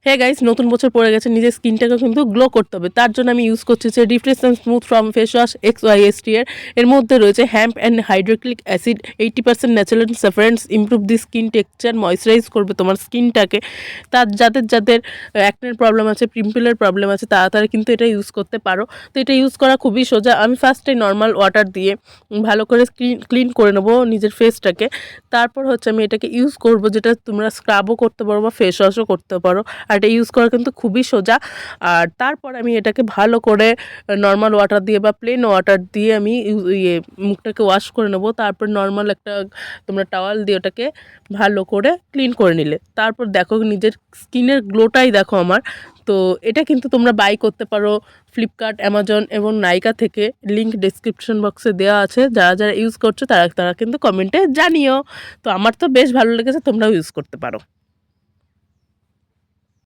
হ্যাঁ গাইস, নতুন বছর পড়ে গেছে, নিজের স্কিনটাকে কিন্তু গ্লো করতে হবে। তার জন্য আমি ইউজ করছি যে refresh and smooth foam face wash XYST এর মধ্যে রয়েছে hemp and hydrochloric acid 80% natural surfactants, improve the skin texture, moisturise করবে তোমার স্কিনটাকে। তার যাদের অ্যাকনের প্রবলেম আছে, পিম্পলের প্রবলেম আছে, তারা কিন্তু এটা ইউজ করতে পারো। তো এটা ইউজ করা খুবই সোজা। আমি ফার্স্টে নর্মাল ওয়াটার দিয়ে ভালো করে ক্লিন করে নেবো নিজের ফেসটাকে। তারপর হচ্ছে আমি এটাকে ইউজ করব, যেটা তোমরা স্ক্রাবও করতে পারো বা ফেস ওয়াশও করতে পারো। আর এটা ইউজ করা কিন্তু খুবই সোজা। আর তারপর আমি এটাকে ভালো করে নর্মাল ওয়াটার দিয়ে বা প্লেন ওয়াটার দিয়ে আমি মুখটাকে ওয়াশ করে নেবো। তারপর নর্মাল একটা তোমরা টাওয়াল দিয়ে ওটাকে ভালো করে ক্লিন করে নিলে তারপর দেখো নিজের স্কিনের গ্লোটাই দেখো আমার। তো এটা কিন্তু তোমরা বাই করতে পারো ফ্লিপকার্ট, অ্যামাজন এবং নাইকা থেকে। লিঙ্ক ডেসক্রিপশন বক্সে দেওয়া আছে। যারা ইউজ করছো তারা কিন্তু কমেন্টে জানিও। তো আমার তো বেশ ভালো লেগেছে, তোমরাও ইউজ করতে পারো।